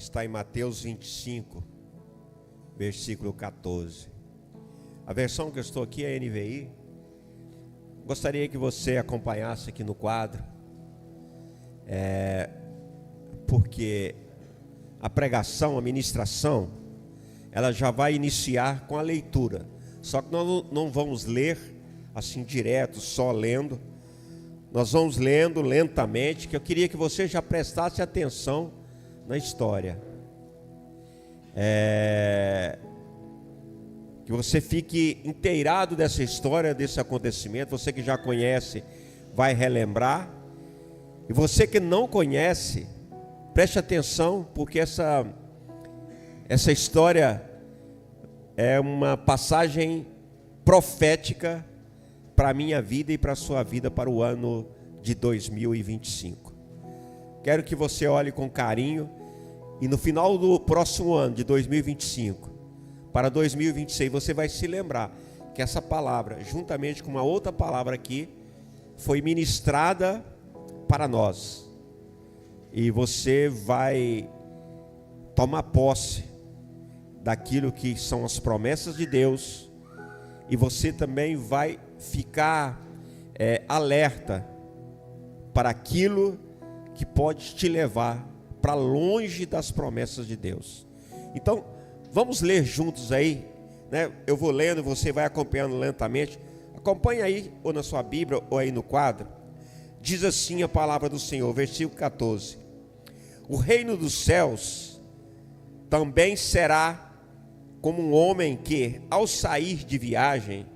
está em Mateus 25, versículo 14. A versão que eu estou aqui é a NVI. Gostaria que você acompanhasse aqui no quadro, porque a pregação, a ministração, ela já vai iniciar com a leitura. Só que nós não vamos ler assim direto, só lendo. Nós vamos lendo lentamente, que eu queria que você já prestasse atenção na história. Que você fique inteirado dessa história, desse acontecimento. Você que já conhece vai relembrar, e você que não conhece, preste atenção, porque essa história é uma passagem profética para a minha vida e para a sua vida, para o ano de 2025. Quero que você olhe com carinho, e no final do próximo ano de 2025, para 2026, você vai se lembrar que essa palavra, juntamente com uma outra palavra aqui, foi ministrada para nós. E você vai tomar posse daquilo que são as promessas de Deus. E você também vai ficar alerta para aquilo que pode te levar para longe das promessas de Deus. Então, vamos ler juntos aí, né? Eu vou lendo, você vai acompanhando lentamente. Acompanhe aí, ou na sua Bíblia, ou aí no quadro. Diz assim a palavra do Senhor, versículo 14. O reino dos céus também será como um homem que, ao sair de viagem,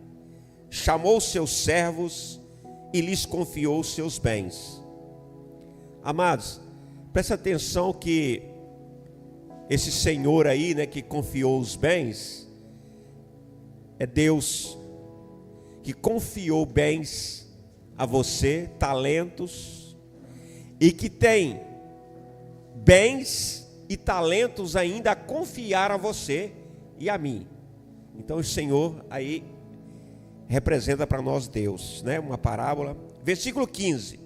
chamou seus servos e lhes confiou seus bens. Amados, presta atenção que esse Senhor aí, né, que confiou os bens, é Deus que confiou bens a você, talentos, e que tem bens e talentos ainda a confiar a você e a mim. Então o Senhor aí representa para nós Deus, né? Uma parábola. Versículo 15.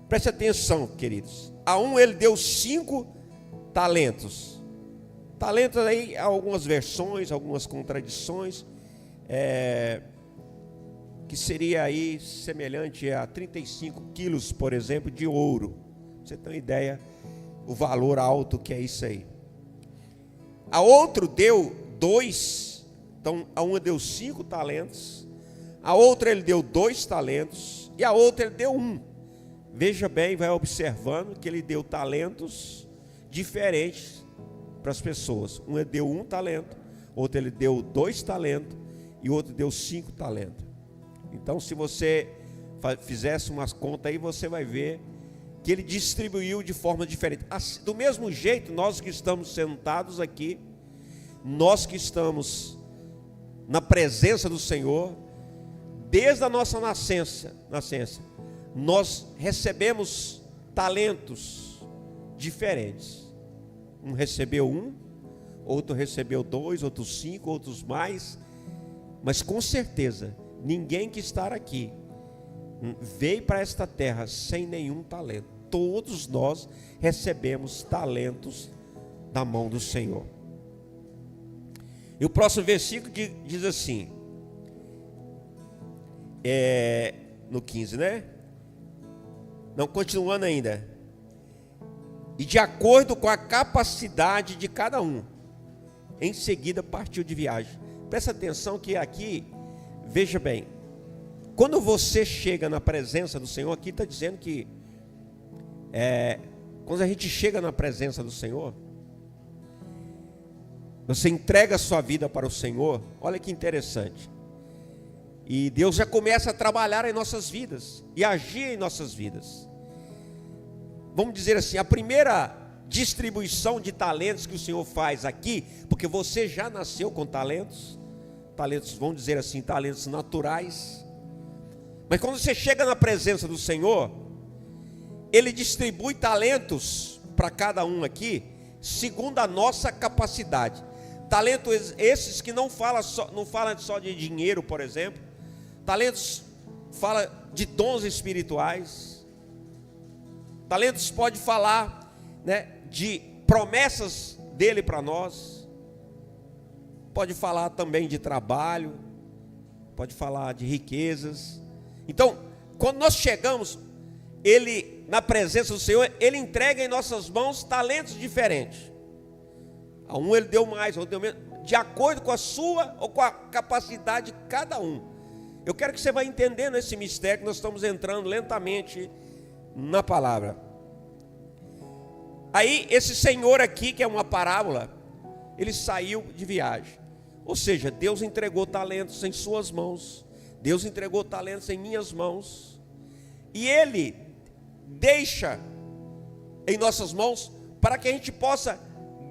Preste atenção, queridos. A um ele deu 5 talentos. Talentos aí, algumas versões, algumas contradições, que seria aí semelhante a 35 quilos, por exemplo, de ouro. Você tem uma ideia o valor alto que é isso aí. A outro deu 2, então a uma deu 5 talentos, a outra ele deu 2 talentos, e a outra ele deu 1. Veja bem, vai observando que ele deu talentos diferentes para as pessoas. Um ele deu 1 talento, outro ele deu 2 talentos, e outro deu 5 talentos. Então, se você fizesse umas contas aí, você vai ver que ele distribuiu de forma diferente. Do mesmo jeito, nós que estamos sentados aqui, nós que estamos na presença do Senhor, desde a nossa nascença, nós recebemos talentos diferentes. Um recebeu 1, outro recebeu 2, outros 5, outros mais. Mas com certeza, ninguém que está aqui veio para esta terra sem nenhum talento. Todos nós recebemos talentos da mão do Senhor. E o próximo versículo diz assim, no 15, né? Não, continuando ainda. E de acordo com a capacidade de cada um, em seguida partiu de viagem. Presta atenção que aqui, veja bem, quando você chega na presença do Senhor, aqui está dizendo que quando a gente chega na presença do Senhor, você entrega a sua vida para o Senhor. Olha que interessante. E Deus já começa a trabalhar em nossas vidas e agir em nossas vidas. Vamos dizer assim, a primeira distribuição de talentos que o Senhor faz aqui, porque você já nasceu com talentos, vamos dizer assim, talentos naturais. Mas quando você chega na presença do Senhor, Ele distribui talentos para cada um aqui, segundo a nossa capacidade. Talentos esses que não falam só de dinheiro, por exemplo. Talentos fala de dons espirituais. Talentos pode falar, né, de promessas dele para nós. Pode falar também de trabalho, pode falar de riquezas. Então, quando nós chegamos, ele, na presença do Senhor, ele entrega em nossas mãos talentos diferentes. A um ele deu mais, a outro deu menos, de acordo com a sua ou com a capacidade de cada um. Eu quero que você vá entendendo esse mistério, que nós estamos entrando lentamente na palavra. Aí, esse senhor aqui, que é uma parábola, ele saiu de viagem. Ou seja, Deus entregou talentos em suas mãos. Deus entregou talentos em minhas mãos. E Ele deixa em nossas mãos para que a gente possa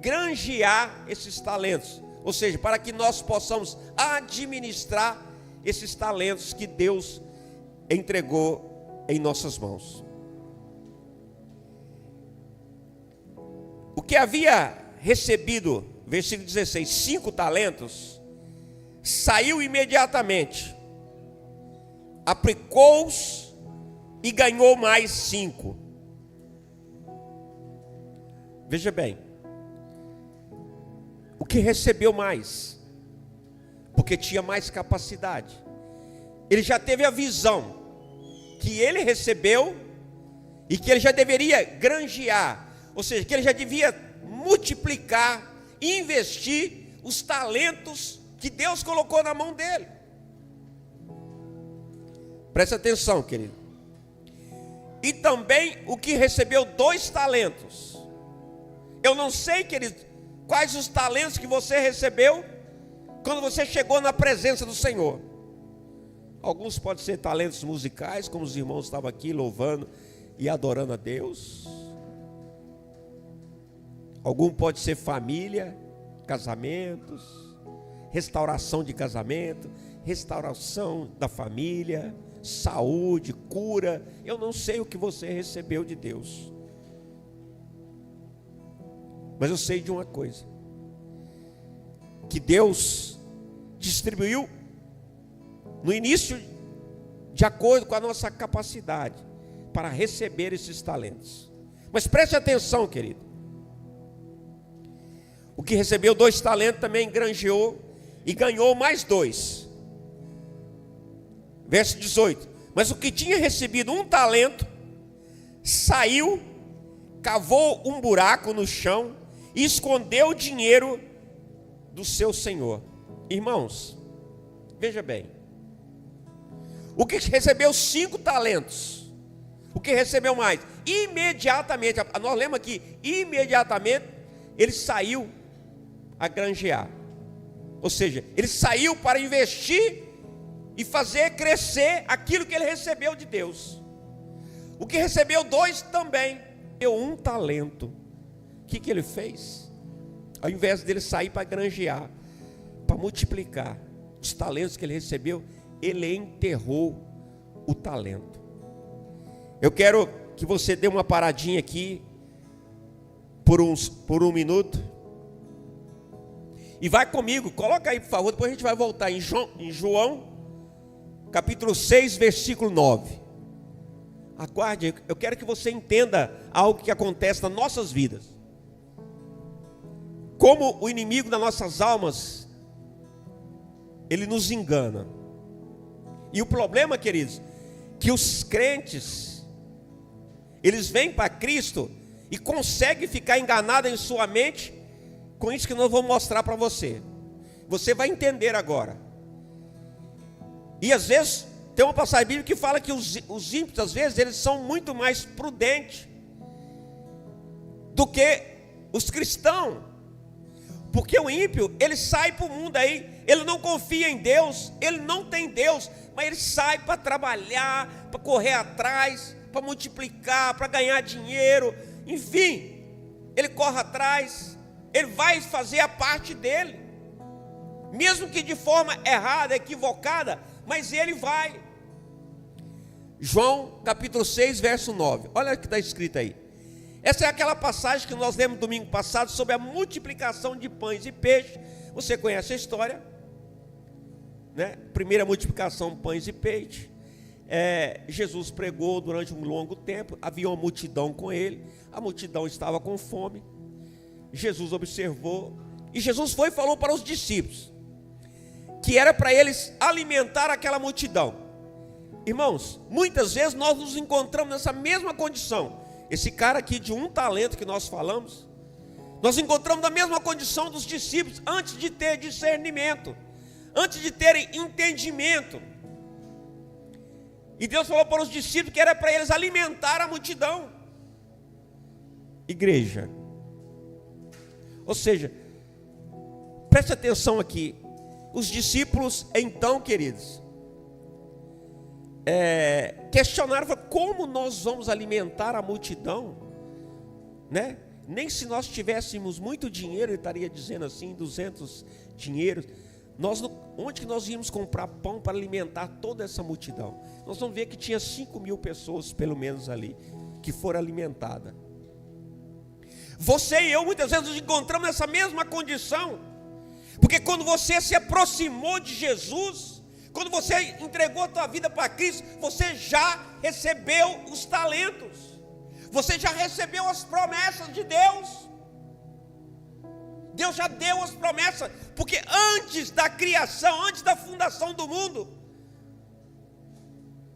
granjear esses talentos. Ou seja, para que nós possamos administrar esses talentos que Deus entregou em nossas mãos. O que havia recebido, versículo 16, 5 talentos, saiu imediatamente, aplicou-os e ganhou mais 5. Veja bem, o que recebeu mais, porque tinha mais capacidade, ele já teve a visão que ele recebeu e que ele já deveria granjear, ou seja, que ele já devia multiplicar, investir os talentos que Deus colocou na mão dele. Presta atenção, querido. E também o que recebeu 2 talentos. Eu não sei, querido, quais os talentos que você recebeu quando você chegou na presença do Senhor. Alguns podem ser talentos musicais, como os irmãos estavam aqui louvando e adorando a Deus. Algum pode ser família, casamentos, restauração de casamento, restauração da família, saúde, cura. Eu não sei o que você recebeu de Deus, mas eu sei de uma coisa, que Deus distribuiu no início de acordo com a nossa capacidade para receber esses talentos. Mas preste atenção, querido. O que recebeu 2 talentos também granjeou e ganhou mais 2. Verso 18. Mas o que tinha recebido 1 talento, saiu, cavou um buraco no chão e escondeu o dinheiro do seu senhor. Irmãos, veja bem. O que recebeu 5 talentos, o que recebeu mais? Imediatamente, nós lemos aqui, imediatamente, ele saiu a granjear. Ou seja, ele saiu para investir e fazer crescer aquilo que ele recebeu de Deus. O que recebeu 2 também, deu 1 talento. O que ele fez? Ao invés dele sair para granjear, para multiplicar os talentos que ele recebeu, ele enterrou o talento. Eu quero que você dê uma paradinha aqui por um minuto. E vai comigo, coloca aí por favor, depois a gente vai voltar em João, capítulo 6, versículo 9. Aguarde, eu quero que você entenda algo que acontece nas nossas vidas. Como o inimigo das nossas almas, ele nos engana. E o problema, queridos, que os crentes, eles vêm para Cristo e conseguem ficar enganados em sua mente com isso que nós vamos mostrar para você. Você vai entender agora. E às vezes, tem uma passagem bíblica que fala que os ímpios, às vezes, eles são muito mais prudentes do que os cristãos. Porque o ímpio, ele sai para o mundo aí, ele não confia em Deus, ele não tem Deus, mas ele sai para trabalhar, para correr atrás, para multiplicar, para ganhar dinheiro, enfim, ele corre atrás, ele vai fazer a parte dele, mesmo que de forma errada, equivocada, mas ele vai. João capítulo 6, verso 9, olha o que está escrito aí. Essa é aquela passagem que nós lemos domingo passado sobre a multiplicação de pães e peixes. Você conhece a história, né? Primeira multiplicação, pães e peixes. Jesus pregou durante um longo tempo, havia uma multidão com ele, a multidão estava com fome. Jesus observou, e Jesus foi e falou para os discípulos, que era para eles alimentar aquela multidão. Irmãos, muitas vezes nós nos encontramos nessa mesma condição. Esse cara aqui de 1 talento que nós falamos, nós encontramos na mesma condição dos discípulos, antes de ter discernimento, antes de terem entendimento. E Deus falou para os discípulos que era para eles alimentar a multidão. Igreja, ou seja, preste atenção aqui. Os discípulos, então, queridos, questionaram, como nós vamos alimentar a multidão, né? Nem se nós tivéssemos muito dinheiro, ele estaria dizendo assim, 200 dinheiros, onde que nós íamos comprar pão para alimentar toda essa multidão? Nós vamos ver que tinha 5.000 pessoas, pelo menos ali, que foram alimentadas. Você e eu, muitas vezes, nos encontramos nessa mesma condição, porque quando você se aproximou de Jesus, quando você entregou a tua vida para Cristo, você já recebeu os talentos, você já recebeu as promessas de Deus. Deus já deu as promessas, porque antes da criação, antes da fundação do mundo,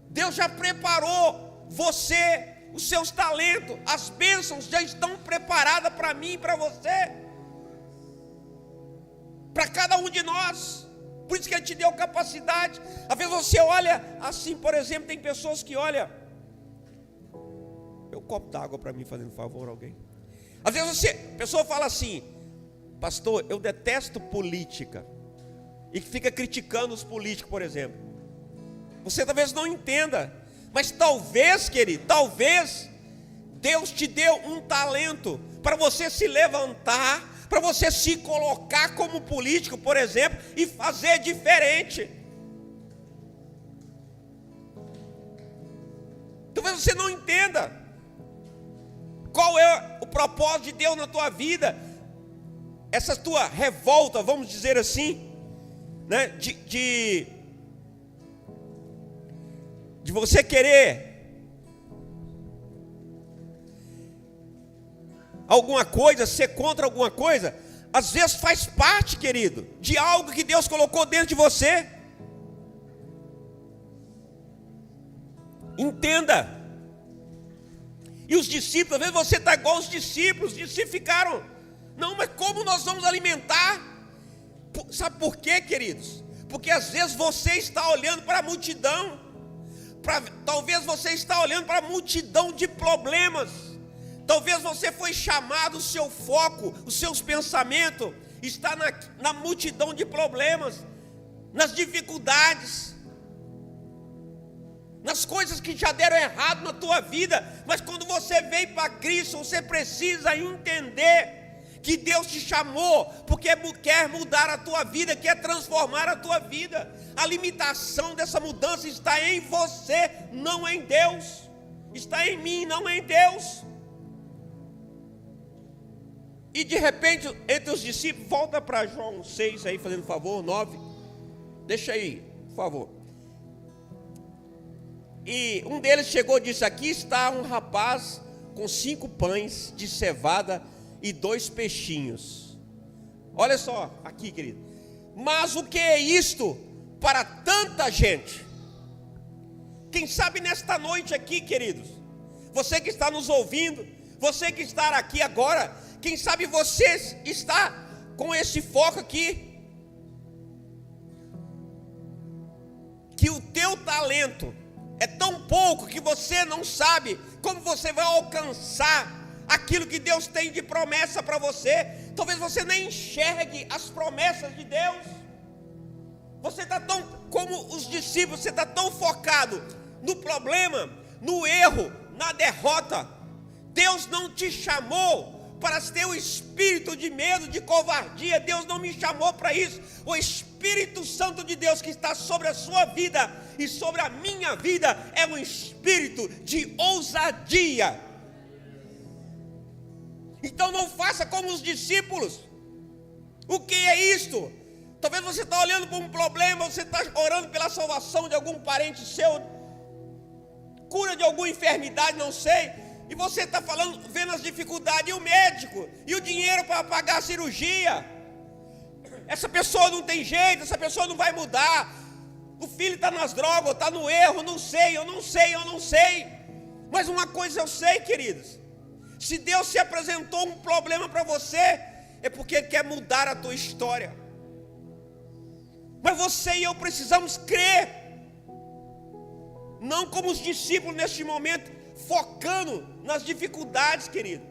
Deus já preparou você, os seus talentos, as bênçãos já estão preparadas para mim e para você, para cada um de nós. Por isso que Ele te deu capacidade. Às vezes você olha assim, por exemplo, tem pessoas que olham, um copo d'água para mim, fazendo favor, alguém. Às vezes a pessoa fala assim: pastor, eu detesto política, e que fica criticando os políticos, por exemplo. Você talvez não entenda, mas talvez, querido, talvez Deus te deu um talento para você se levantar, para você se colocar como político, por exemplo, e fazer diferente. Talvez você não entenda qual é o propósito de Deus na tua vida, essa tua revolta, vamos dizer assim, né? De você querer alguma coisa, ser contra alguma coisa, às vezes faz parte, querido, de algo que Deus colocou dentro de você. Entenda. E os discípulos, às vezes você está igual os discípulos ficaram, não, mas como nós vamos alimentar? Sabe por quê, queridos? Porque às vezes você está olhando para a multidão, talvez você está olhando para a multidão de problemas, talvez você foi chamado, o seu foco, os seus pensamentos está na multidão de problemas, nas dificuldades, nas coisas que já deram errado na tua vida. Mas quando você vem para Cristo, você precisa entender que Deus te chamou porque quer mudar a tua vida, quer transformar a tua vida. A limitação dessa mudança está em você, não em Deus. Está em mim, não em Deus. E de repente, entre os discípulos, volta para João 6 aí, fazendo favor, 9. Deixa aí, por favor. E um deles chegou e disse: aqui está um rapaz com 5 pães de cevada e 2 peixinhos. Olha só aqui, querido. Mas o que é isto para tanta gente? Quem sabe nesta noite aqui, queridos, você que está nos ouvindo, você que está aqui agora, quem sabe você está com esse foco aqui, que o teu talento é tão pouco que você não sabe como você vai alcançar aquilo que Deus tem de promessa para você. Talvez você nem enxergue as promessas de Deus. Você está tão, como os discípulos, você está tão focado no problema, no erro, na derrota. Deus não te chamou para ter o espírito de medo, de covardia. Deus não me chamou para isso. O Espírito Santo de Deus que está sobre a sua vida e sobre a minha vida é um espírito de ousadia. Então não faça como os discípulos. O que é isto? Talvez você está olhando para um problema, você está orando pela salvação de algum parente seu, cura de alguma enfermidade, não sei. E você está falando, vendo as dificuldades, e o médico, e o dinheiro para pagar a cirurgia. Essa pessoa não tem jeito, essa pessoa não vai mudar. O filho está nas drogas, está no erro, não sei. Mas uma coisa eu sei, queridos. Se Deus se apresentou um problema para você, é porque Ele quer mudar a tua história. Mas você e eu precisamos crer. Não como os discípulos neste momento, focando nas dificuldades, querido.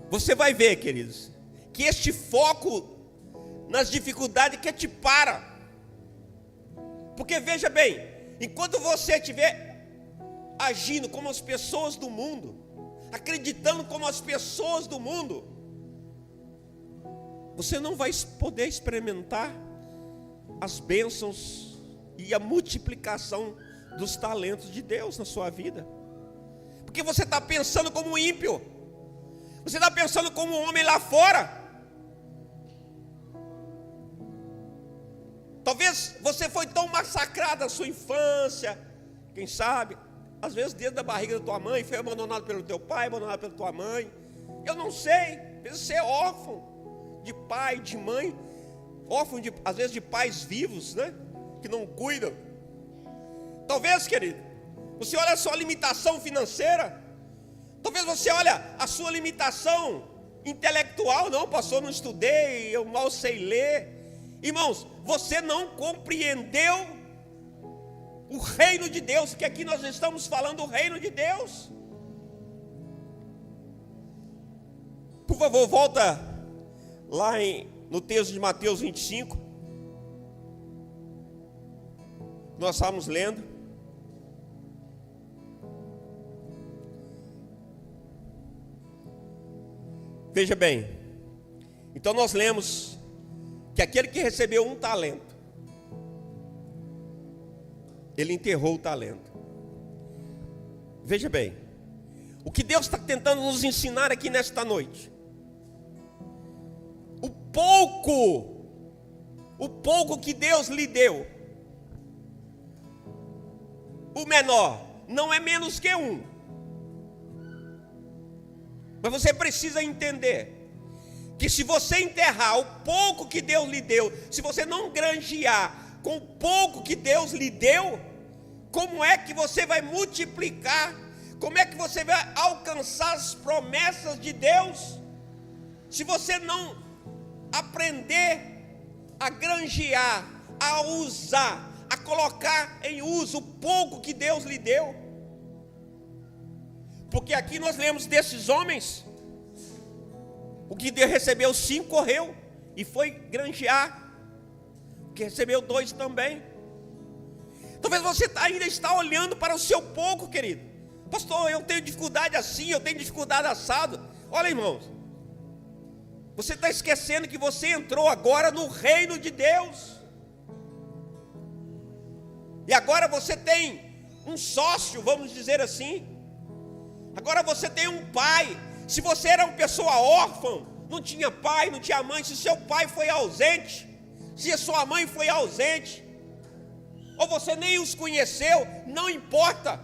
Você vai ver, queridos, que este foco nas dificuldades que te para. Porque veja bem, enquanto você estiver agindo como as pessoas do mundo, acreditando como as pessoas do mundo, você não vai poder experimentar as bênçãos e a multiplicação dos talentos de Deus na sua vida. Porque você está pensando como um ímpio, você está pensando como um homem lá fora. Talvez você foi tão massacrado na sua infância, quem sabe, às vezes dentro da barriga da tua mãe, foi abandonado pelo teu pai, abandonado pela tua mãe. Eu não sei, às vezes você é órfão de pai, de mãe, órfão às vezes de pais vivos, né? Que não cuidam. Talvez, querido, você olha a sua limitação financeira. Talvez você olha a sua limitação intelectual. Não, pastor, não estudei, eu mal sei ler. Irmãos, você não compreendeu o reino de Deus, que aqui nós estamos falando do reino de Deus. Por favor, volta lá no texto de Mateus 25. Nós estávamos lendo. Veja bem, então nós lemos que aquele que recebeu um talento, ele enterrou o talento. Veja bem, o que Deus está tentando nos ensinar aqui nesta noite, o pouco que Deus lhe deu, o menor, não é menos que um. Mas você precisa entender que se você enterrar o pouco que Deus lhe deu, se você não granjear com o pouco que Deus lhe deu, como é que você vai multiplicar? Como é que você vai alcançar as promessas de Deus? Se você não aprender a granjear, a usar, a colocar em uso o pouco que Deus lhe deu. Porque aqui nós lemos desses homens, o que recebeu 5 correu e foi granjear, o que recebeu 2 também. Talvez você ainda está olhando para o seu pouco, querido. Pastor, eu tenho dificuldade assim, eu tenho dificuldade assado. Olha, irmãos, você está esquecendo que você entrou agora no reino de Deus. E agora você tem um sócio, vamos dizer assim. Agora você tem um pai. Se você era uma pessoa órfã, não tinha pai, não tinha mãe, se seu pai foi ausente, se a sua mãe foi ausente, ou você nem os conheceu, não importa.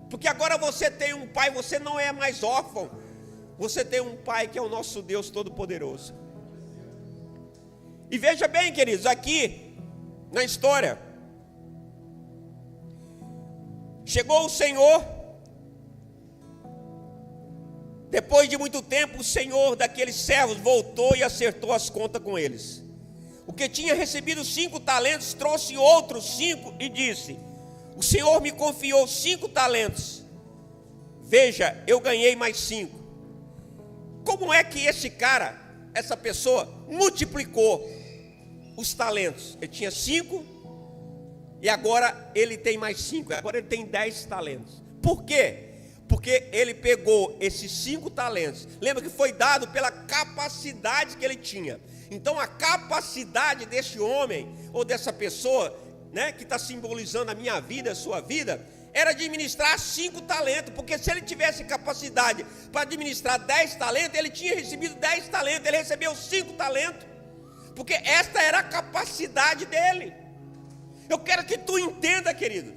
Porque agora você tem um pai, você não é mais órfão. Você tem um pai que é o nosso Deus Todo-Poderoso. E veja bem, queridos, aqui na história, chegou o Senhor, depois de muito tempo, o Senhor daqueles servos voltou e acertou as contas com eles. O que tinha recebido 5 talentos, trouxe outros 5 e disse: o Senhor me confiou 5 talentos, veja, eu ganhei mais 5. Como é que esse cara, essa pessoa, multiplicou os talentos? Ele tinha 5 e agora ele tem mais 5, agora ele tem 10 talentos. Por quê? Porque ele pegou esses 5 talentos, lembra que foi dado pela capacidade que ele tinha. Então a capacidade desse homem, ou dessa pessoa, né, que está simbolizando a minha vida, a sua vida, era administrar 5 talentos, porque se ele tivesse capacidade para administrar 10 talentos, ele tinha recebido 10 talentos, ele recebeu 5 talentos, porque esta era a capacidade dele. Eu quero que tu entenda, querido,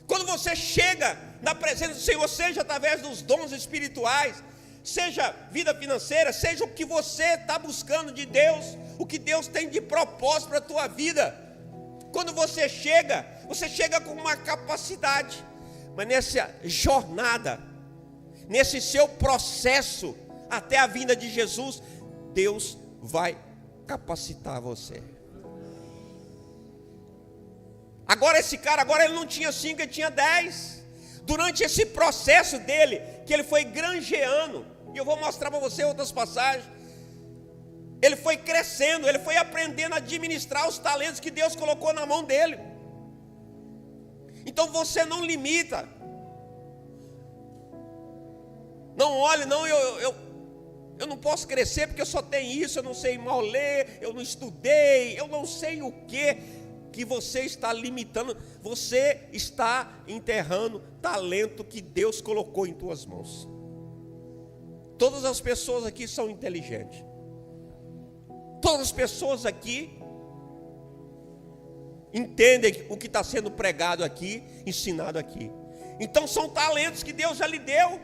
Quando você chega na presença do Senhor, seja através dos dons espirituais, seja vida financeira, seja o que você está buscando de Deus, o que Deus tem de propósito para a tua vida. Quando você chega com uma capacidade, mas nessa jornada, nesse seu processo até a vinda de Jesus, Deus vai capacitar você. Agora esse cara, ele não tinha 5, ele tinha 10. Durante esse processo dele, que ele foi granjeando, e eu vou mostrar para você outras passagens, ele foi crescendo, ele foi aprendendo a administrar os talentos que Deus colocou na mão dele. Então você não limita. Não olhe, não, eu não posso crescer porque eu só tenho isso, eu não sei mal ler, eu não estudei, eu não sei o que você está limitando. Você está enterrando talento que Deus colocou em tuas mãos. Todas as pessoas aqui são inteligentes. Todas as pessoas aqui entendem o que está sendo pregado aqui, ensinado aqui. Então são talentos que Deus já lhe deu.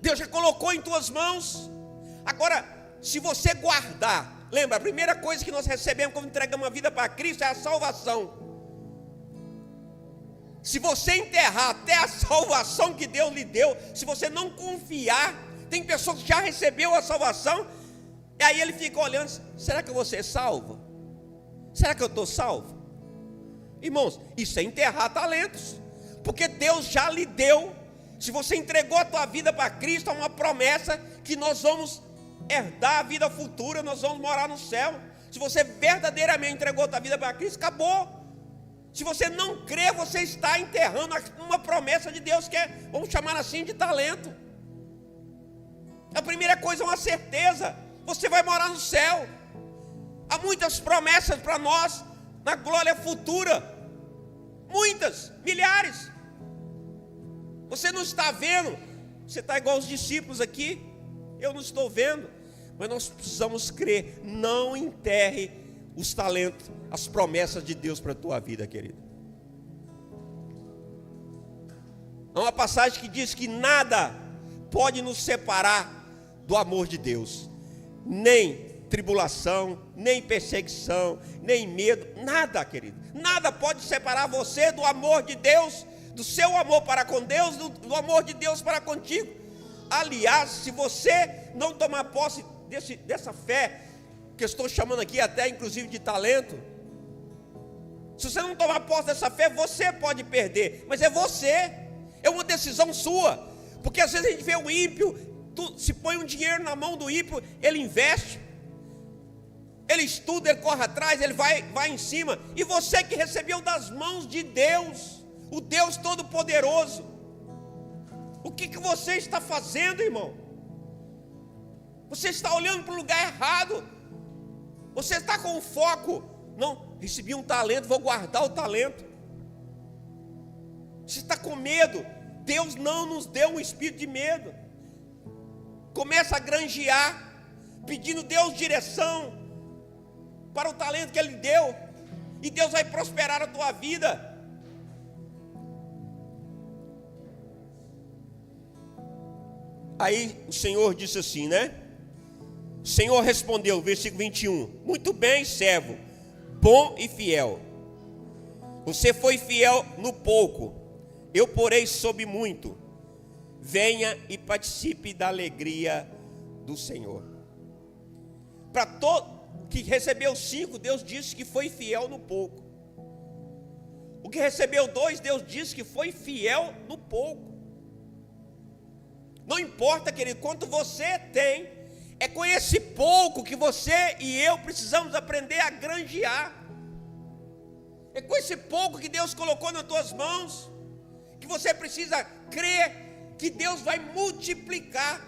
Deus já colocou em tuas mãos. Agora, se você guardar, lembra, a primeira coisa que nós recebemos quando entregamos a vida para Cristo é a salvação. Se você enterrar até a salvação que Deus lhe deu, se você não confiar, tem pessoas que já recebeu a salvação, e aí ele fica olhando, será que eu vou ser salvo? Será que eu estou salvo? Irmãos, isso é enterrar talentos, porque Deus já lhe deu. Se você entregou a tua vida para Cristo, há uma promessa que nós vamos herdar a vida futura, nós vamos morar no céu. Se você verdadeiramente entregou a tua vida para Cristo, acabou. Se você não crê, você está enterrando uma promessa de Deus que é, vamos chamar assim, de talento. A primeira coisa é uma certeza, você vai morar no céu. Há muitas promessas para nós na glória futura, muitas, milhares. Você não está vendo, você está igual os discípulos aqui, eu não estou vendo, mas nós precisamos crer. Não enterre os talentos, as promessas de Deus para a tua vida, querido. Há uma passagem que diz que nada pode nos separar do amor de Deus, nem tribulação, nem perseguição, nem medo, nada, querido, nada pode separar você do amor de Deus, do seu amor para com Deus, do amor de Deus para contigo. Aliás, se você não tomar posse dessa fé, que eu estou chamando aqui até inclusive de talento, se você não tomar posse dessa fé, você pode perder, mas é você, é uma decisão sua, porque às vezes a gente vê o ímpio, se põe um dinheiro na mão do ímpio, ele investe, ele estuda, ele corre atrás, ele vai em cima, e você que recebeu das mãos de Deus, o Deus Todo-Poderoso, o que você está fazendo, irmão? Você está olhando para o lugar errado, você está com o foco, não, recebi um talento, vou guardar o talento, você está com medo. Deus não nos deu um espírito de medo. Começa a granjear, pedindo Deus direção para o talento que Ele deu, e Deus vai prosperar a tua vida. Aí o Senhor disse assim, né? O Senhor respondeu, versículo 21, muito bem, servo, bom e fiel. Você foi fiel no pouco, eu porei sobre muito. Venha e participe da alegria do Senhor. Para todo que recebeu 5, Deus disse que foi fiel no pouco. O que recebeu 2, Deus disse que foi fiel no pouco. Não importa, querido, quanto você tem, é com esse pouco que você e eu precisamos aprender a granjear. É com esse pouco que Deus colocou nas tuas mãos, que você precisa crer que Deus vai multiplicar.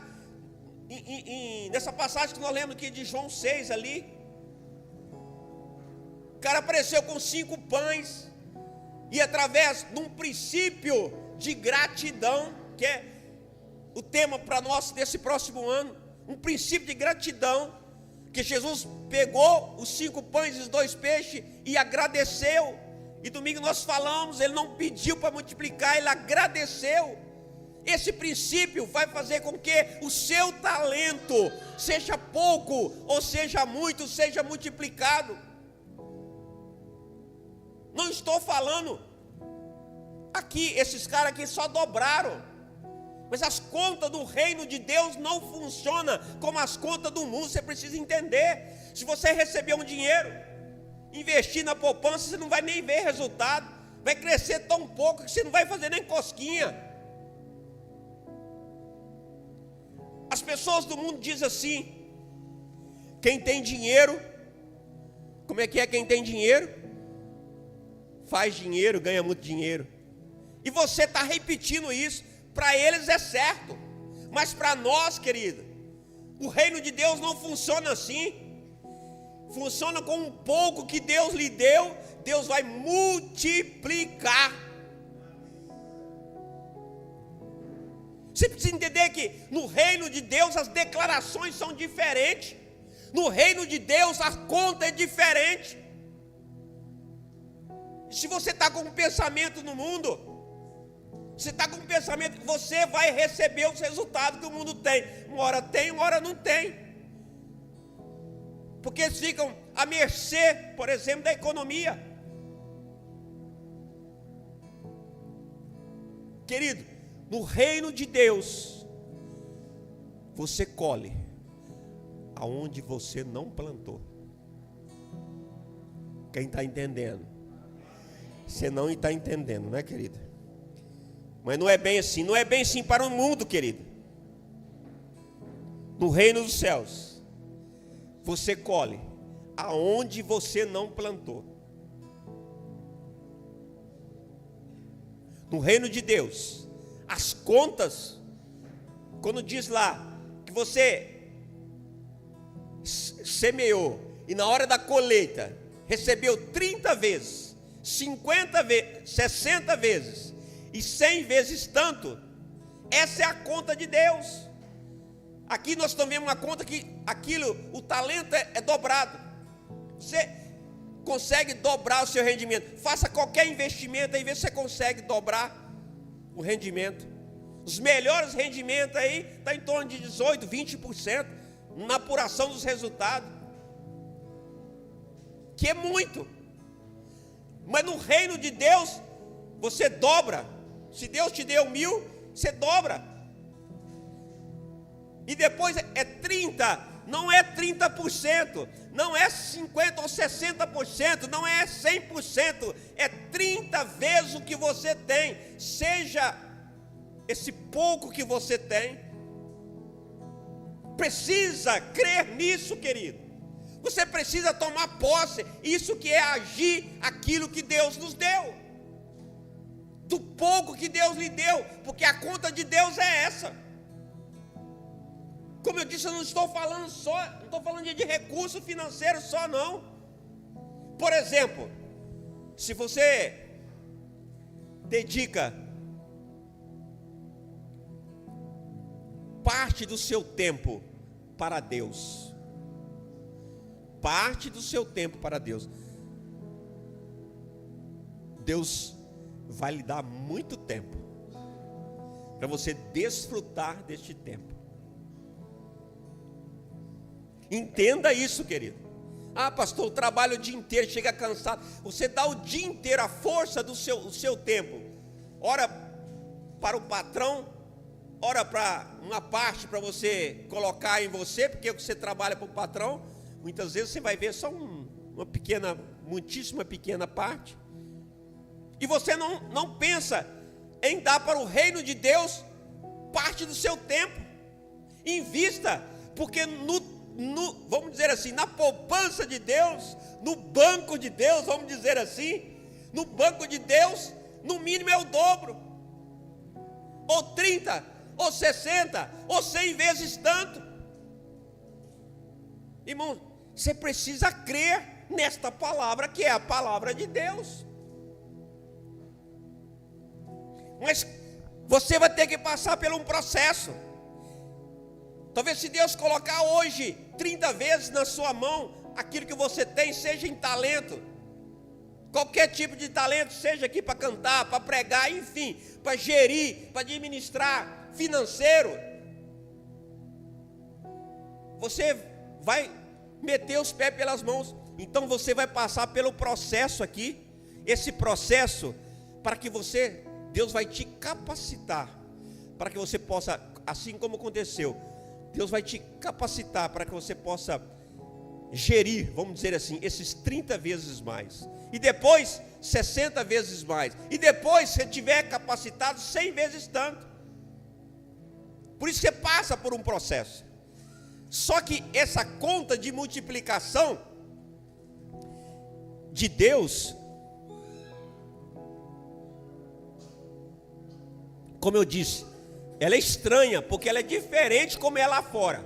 Nessa passagem que nós lemos aqui de João 6 ali, o cara apareceu com 5 pães, e através de um princípio de gratidão, que é o tema para nós desse próximo ano, um princípio de gratidão, Porque Jesus pegou os 5 pães e os 2 peixes e agradeceu. E domingo nós falamos, ele não pediu para multiplicar, ele agradeceu. Esse princípio vai fazer com que o seu talento, seja pouco ou seja muito, seja multiplicado. Não estou falando aqui, esses caras aqui só dobraram. Mas as contas do reino de Deus não funcionam como as contas do mundo. Você precisa entender. Se você receber um dinheiro, investir na poupança, você não vai nem ver resultado. Vai crescer tão pouco que você não vai fazer nem cosquinha. As pessoas do mundo dizem assim: quem tem dinheiro, como é quem tem dinheiro? Faz dinheiro, ganha muito dinheiro. E você está repetindo isso. Para eles é certo, mas para nós, querido, o reino de Deus não funciona assim. Funciona com um pouco que Deus lhe deu, Deus vai multiplicar. Você precisa entender que no reino de Deus as declarações são diferentes. No reino de Deus a conta é diferente. Se você está com um pensamento no mundo, você está com um pensamento que você vai receber os resultados que o mundo tem. Uma hora não tem. Porque eles ficam à mercê, por exemplo, da economia. Querido, no reino de Deus, você colhe aonde você não plantou. Quem está entendendo? Você não está entendendo, né, querido? Mas não é bem assim, não é bem assim para o mundo, querido. No reino dos céus, você colhe aonde você não plantou. No reino de Deus, as contas, quando diz lá que você semeou e na hora da colheita recebeu 30 vezes, 50 vezes, 60 vezes e 100 vezes tanto, essa é a conta de Deus. Aqui nós estamos vendo uma conta que aquilo, o talento é dobrado. Você consegue dobrar o seu rendimento. Faça qualquer investimento aí, vê se você consegue dobrar o rendimento. Os melhores rendimentos aí está em torno de 18%, 20% na apuração dos resultados, que é muito. Mas no reino de Deus você dobra. Se Deus te deu 1.000, você dobra. E depois é 30, não é 30%, não é 50% ou 60%, não é 100%, é 30 vezes o que você tem. Seja esse pouco que você tem, precisa crer nisso, querido. Você precisa tomar posse, isso que é agir aquilo que Deus nos deu, do pouco que Deus lhe deu, porque a conta de Deus é essa. Como eu disse, eu não estou falando só, não estou falando de recurso financeiro só não. Por exemplo, se você dedica parte do seu tempo para Deus, parte do seu tempo para Deus, Deus vai lhe dar muito tempo para você desfrutar deste tempo. Entenda isso, querido. Ah, pastor, eu trabalho o dia inteiro, chega cansado. Você dá o dia inteiro a força do seu tempo. Ora para o patrão, ora para uma parte para você colocar em você, porque você trabalha para o patrão. Muitas vezes você vai ver só uma pequena, muitíssima pequena parte. E você não pensa em dar para o reino de Deus parte do seu tempo. Invista, porque vamos dizer assim, na poupança de Deus, no banco de Deus, vamos dizer assim, no banco de Deus, no mínimo é o dobro, ou 30, ou 60, ou 100 vezes tanto. Irmão, você precisa crer nesta palavra, que é a palavra de Deus. Mas você vai ter que passar por um processo. Talvez se Deus colocar hoje 30 vezes na sua mão aquilo que você tem, seja em talento, qualquer tipo de talento, seja aqui para cantar, para pregar, enfim, para gerir, para administrar, financeiro, você vai meter os pés pelas mãos. Então você vai passar pelo processo aqui, esse processo, para que Deus vai te capacitar, para que você possa, assim como aconteceu, Deus vai te capacitar para que você possa gerir, vamos dizer assim, esses 30 vezes mais, e depois 60 vezes mais, e depois, se tiver capacitado, 100 vezes tanto. Por isso você passa por um processo. Só que essa conta de multiplicação de Deus, como eu disse, ela é estranha, porque ela é diferente como é lá fora,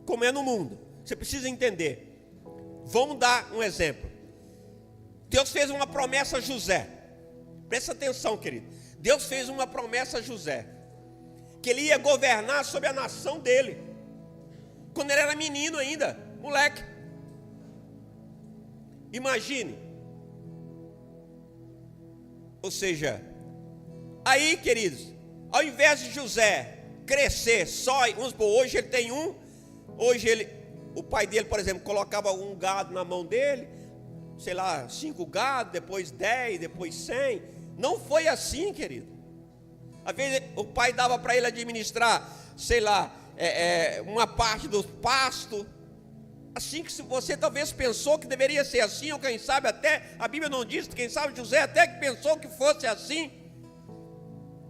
como é no mundo. Você precisa entender. Vamos dar um exemplo. Deus fez uma promessa a José. Presta atenção, querido. Deus fez uma promessa a José, que ele ia governar sobre a nação dele, quando ele era menino ainda, moleque. Imagine. Ou seja, aí, queridos, ao invés de José crescer só, vamos supor, hoje ele tem o pai dele, por exemplo, colocava um gado na mão dele, sei lá, 5 gados, depois 10, depois 100. Não foi assim, querido. Às vezes o pai dava para ele administrar, sei lá, uma parte do pasto. Assim que você talvez pensou que deveria ser assim, ou quem sabe até, a Bíblia não diz, quem sabe José até que pensou que fosse assim,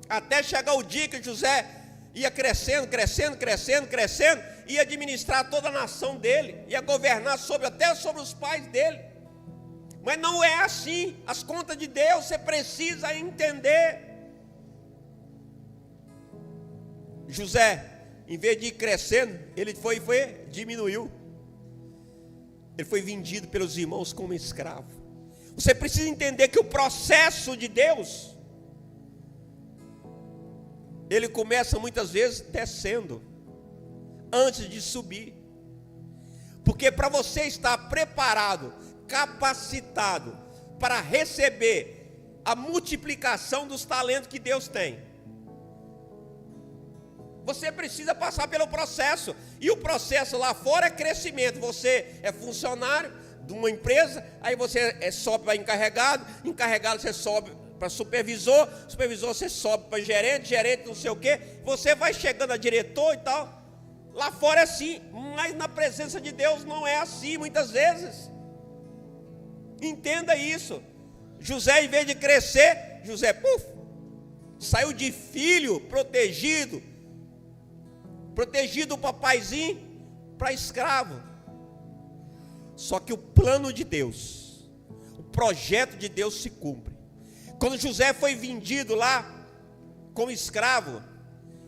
até chegar o dia que José ia crescendo, ia administrar toda a nação dele, ia governar até sobre os pais dele. Mas não é assim. As contas de Deus você precisa entender. José, em vez de ir crescendo, ele diminuiu. Ele foi vendido pelos irmãos como escravo. Você precisa entender que o processo de Deus, ele começa muitas vezes descendo, antes de subir. Porque para você estar preparado, capacitado para receber a multiplicação dos talentos que Deus tem, você precisa passar pelo processo. E o processo lá fora é crescimento. Você é funcionário de uma empresa, aí você sobe para encarregado você sobe para supervisor você sobe para gerente não sei o que, você vai chegando a diretor e tal. Lá fora é assim, mas na presença de Deus não é assim muitas vezes. Entenda isso. José, em vez de crescer, saiu de filho protegido do papaizinho, para escravo. Só que o plano de Deus, o projeto de Deus se cumpre. Quando José foi vendido lá como escravo,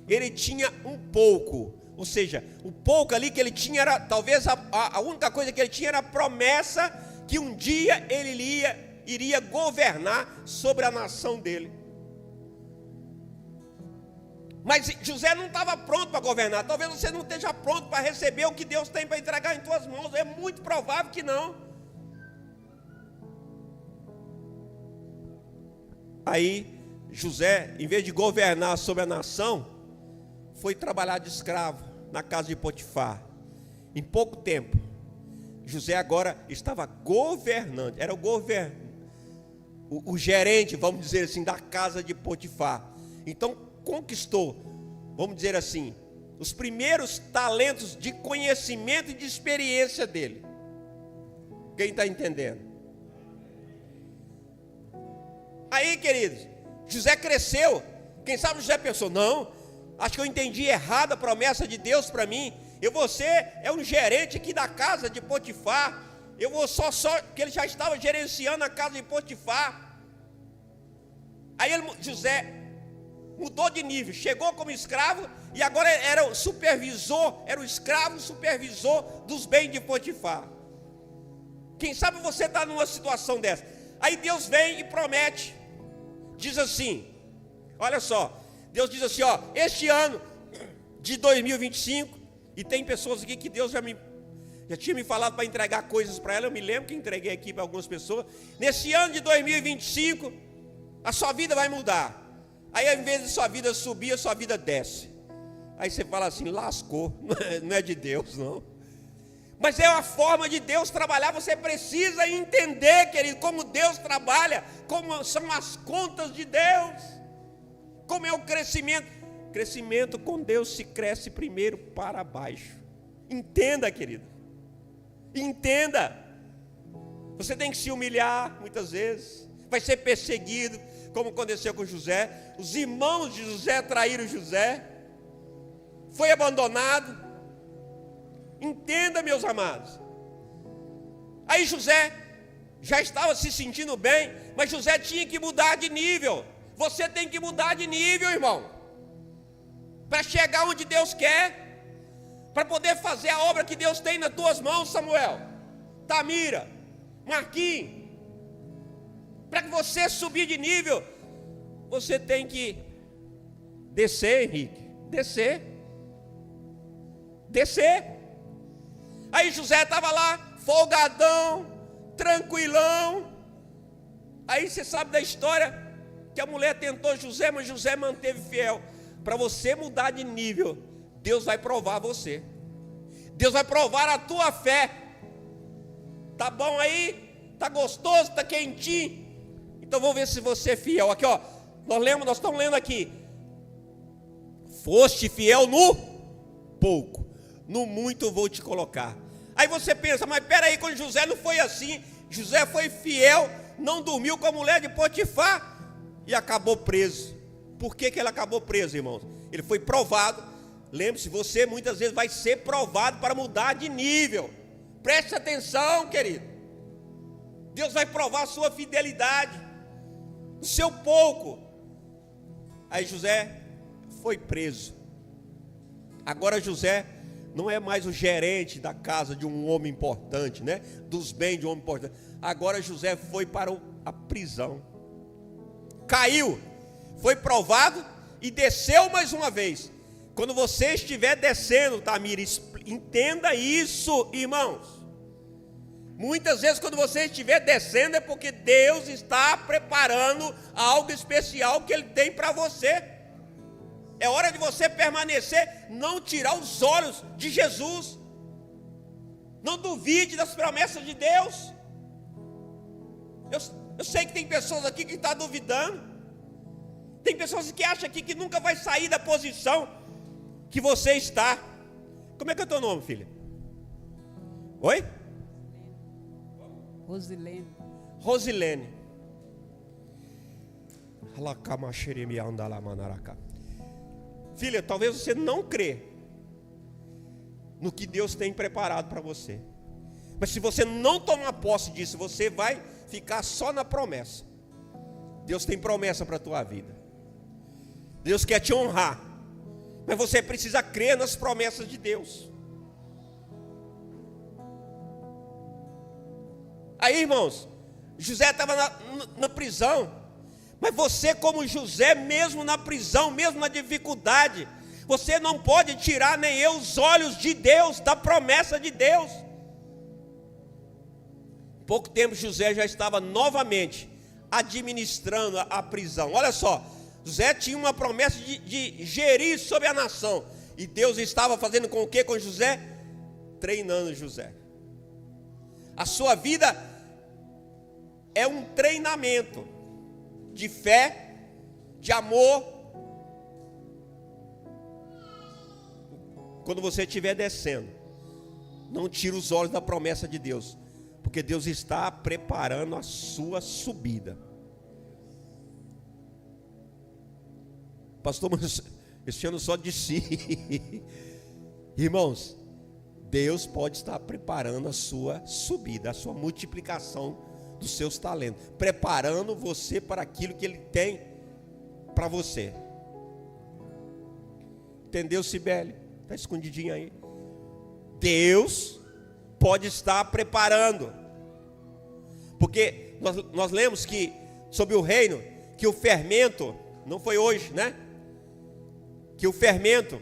ele tinha um pouco, ou seja, o pouco ali que ele tinha era, talvez a única coisa que ele tinha era a promessa que um dia ele iria governar sobre a nação dele. Mas José não estava pronto para governar. Talvez você não esteja pronto para receber o que Deus tem para entregar em tuas mãos. É muito provável que não. Aí José, em vez de governar sobre a nação, foi trabalhar de escravo na casa de Potifar. Em pouco tempo, José agora estava governando. Era o gerente, vamos dizer assim, da casa de Potifar. Então conquistou, vamos dizer assim, os primeiros talentos de conhecimento e de experiência dele. Quem está entendendo? Aí, queridos, José cresceu. Quem sabe José pensou, não, acho que eu entendi errado a promessa de Deus para mim. Você é um gerente aqui da casa de Potifar. Eu vou só que ele já estava gerenciando a casa de Potifar. Aí José mudou de nível, chegou como escravo e agora era o supervisor, era o escravo supervisor dos bens de Potifar. Quem sabe você está numa situação dessa. Aí Deus vem e promete, diz assim, olha só, Deus diz assim, este ano de 2025, E tem pessoas aqui que Deus já tinha me falado para entregar coisas para ela. Eu me lembro que entreguei aqui para algumas pessoas. Nesse ano de 2025, a sua vida vai mudar. Aí ao invés de sua vida subir, a sua vida desce. Aí você fala assim, lascou, não é de Deus não. Mas é a forma de Deus trabalhar. Você precisa entender, querido, como Deus trabalha, como são as contas de Deus, como é o crescimento. Crescimento com Deus se cresce primeiro para baixo. Entenda, querido, entenda. Você tem que se humilhar muitas vezes, vai ser perseguido, como aconteceu com José. Os irmãos de José traíram José, foi abandonado. Entenda, meus amados. Aí José já estava se sentindo bem, mas José tinha que mudar de nível. Você tem que mudar de nível, irmão, para chegar onde Deus quer, para poder fazer a obra que Deus tem nas tuas mãos, Samuel, Tamira, Marquinhos. Para que você subir de nível, você tem que descer, Henrique, descer. Aí José estava lá, folgadão, tranquilão. Aí você sabe da história, que a mulher tentou José, mas José manteve fiel. Para você mudar de nível, Deus vai provar você. Deus vai provar a tua fé. Tá bom aí? Tá gostoso? Tá quentinho? Então vamos ver se você é fiel. Aqui, ó, nós estamos lendo aqui. Foste fiel no pouco, no muito vou te colocar. Aí você pensa, mas peraí, quando José não foi assim. José foi fiel, não dormiu com a mulher de Potifar e acabou preso. Por que ele acabou preso, irmãos? Ele foi provado. Lembre-se, você muitas vezes vai ser provado para mudar de nível. Preste atenção, querido. Deus vai provar a sua fidelidade, o seu pouco. Aí José foi preso. Agora José não é mais o gerente da casa de um homem importante, né? Dos bens de um homem importante. Agora José foi para a prisão. Caiu. Foi provado e desceu mais uma vez. Quando você estiver descendo, Tamir, entenda isso, irmãos. Muitas vezes quando você estiver descendo é porque Deus está preparando algo especial que Ele tem para você. É hora de você permanecer, não tirar os olhos de Jesus. Não duvide das promessas de Deus. Eu sei que tem pessoas aqui que estão duvidando. Tem pessoas que acham aqui que nunca vai sair da posição que você está. Como é que é o teu nome, filha? Oi? Rosilene. Rosilene. Filha, talvez você não crê no que Deus tem preparado para você. Mas se você não tomar posse disso, você vai ficar só na promessa. Deus tem promessa para a tua vida. Deus quer te honrar, mas você precisa crer nas promessas de Deus. Aí, irmãos, José estava na prisão, mas você, como José, mesmo na prisão, mesmo na dificuldade, você não pode tirar nem eu os olhos de Deus, da promessa de Deus. Pouco tempo José já estava novamente administrando a prisão. Olha só, José tinha uma promessa de gerir sobre a nação. E Deus estava fazendo com o que com José? Treinando José. A sua vida é um treinamento de fé, de amor. Quando você estiver descendo, não tire os olhos da promessa de Deus, porque Deus está preparando a sua subida. Pastor, mas esse ano só de si. Irmãos, Deus pode estar preparando a sua subida, a sua multiplicação dos seus talentos, preparando você para aquilo que Ele tem para você. Entendeu, Cibele? Está escondidinho aí. Deus pode estar preparando, porque nós lemos que sobre o reino, que o fermento, não foi hoje, né? Que o fermento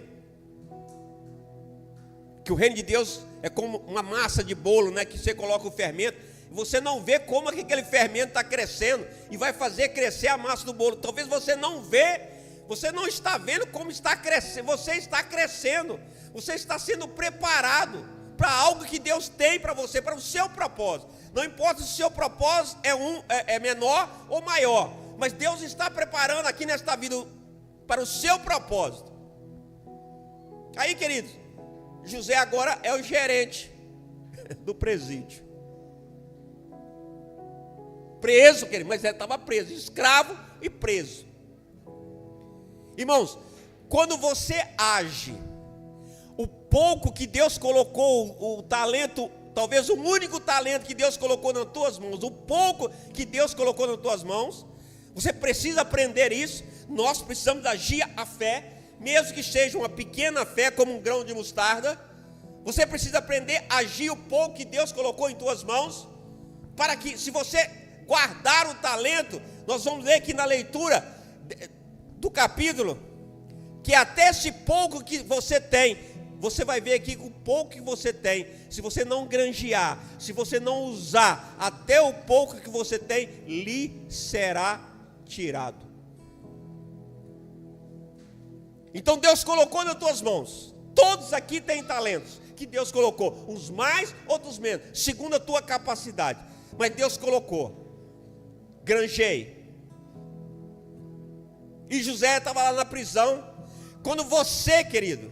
Que o reino de Deus é como uma massa de bolo, né? Que você coloca o fermento, e você não vê como é que aquele fermento está crescendo e vai fazer crescer a massa do bolo. Talvez você não vê, você não está vendo como está crescendo. Você está crescendo, você está sendo preparado para algo que Deus tem para você, para o seu propósito. Não importa se o seu propósito é menor ou maior, mas Deus está preparando aqui nesta vida para o seu propósito. Aí, queridos, José agora é o gerente do presídio. Preso, querido, mas ele estava preso, escravo e preso. Irmãos, quando você age, o pouco que Deus colocou, o talento, talvez o único talento que Deus colocou nas tuas mãos, o pouco que Deus colocou nas tuas mãos, você precisa aprender isso. Nós precisamos agir a fé, mesmo que seja uma pequena fé, como um grão de mostarda. Você precisa aprender a agir o pouco que Deus colocou em tuas mãos, para que, se você guardar o talento, nós vamos ver aqui na leitura do capítulo, que até esse pouco que você tem, você vai ver aqui que o pouco que você tem, se você não granjear, se você não usar, até o pouco que você tem, lhe será tirado. Então Deus colocou nas tuas mãos, todos aqui têm talentos, que Deus colocou, uns mais, outros menos, segundo a tua capacidade, mas Deus colocou. Granjei. E José estava lá na prisão. Quando você, querida,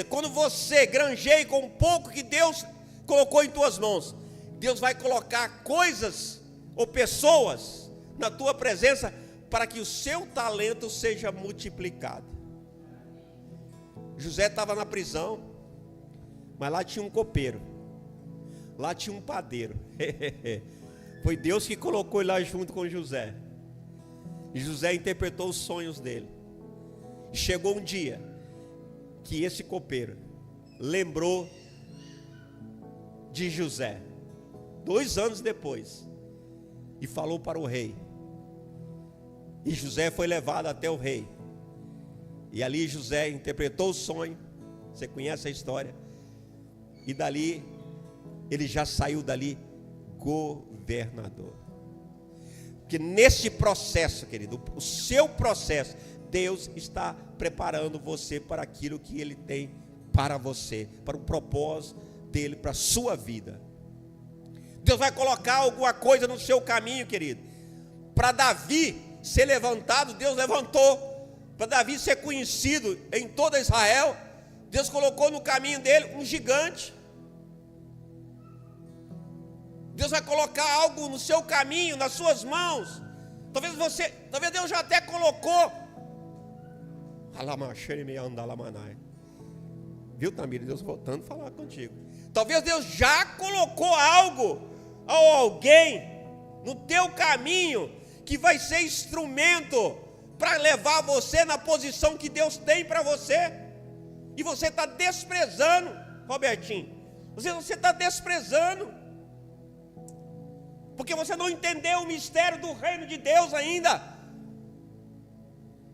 quando você granjeia com um pouco que Deus colocou em tuas mãos, Deus vai colocar coisas ou pessoas na tua presença para que o seu talento seja multiplicado. José estava na prisão, mas lá tinha um copeiro, lá tinha um padeiro. Foi Deus que colocou ele lá junto com José. E José interpretou os sonhos dele. E chegou um dia que esse copeiro lembrou de José, 2 anos depois, e falou para o rei. E José foi levado até o rei. E ali José interpretou o sonho. Você conhece a história. E dali, ele já saiu dali governador. Porque nesse processo, querido, o seu processo, Deus está preparando você para aquilo que Ele tem para você, para o propósito dEle, para a sua vida. Deus vai colocar alguma coisa no seu caminho, querido. Para Davi ser levantado, Deus levantou. Para Davi ser conhecido em toda Israel, Deus colocou no caminho dele um gigante. Deus vai colocar algo no seu caminho, nas suas mãos. Talvez Deus já até colocou. Viu, Tamir? Deus voltando a falar contigo. Talvez Deus já colocou algo ou alguém no teu caminho que vai ser instrumento para levar você na posição que Deus tem para você. E você está desprezando, Robertinho. Você está desprezando. Porque você não entendeu o mistério do reino de Deus ainda.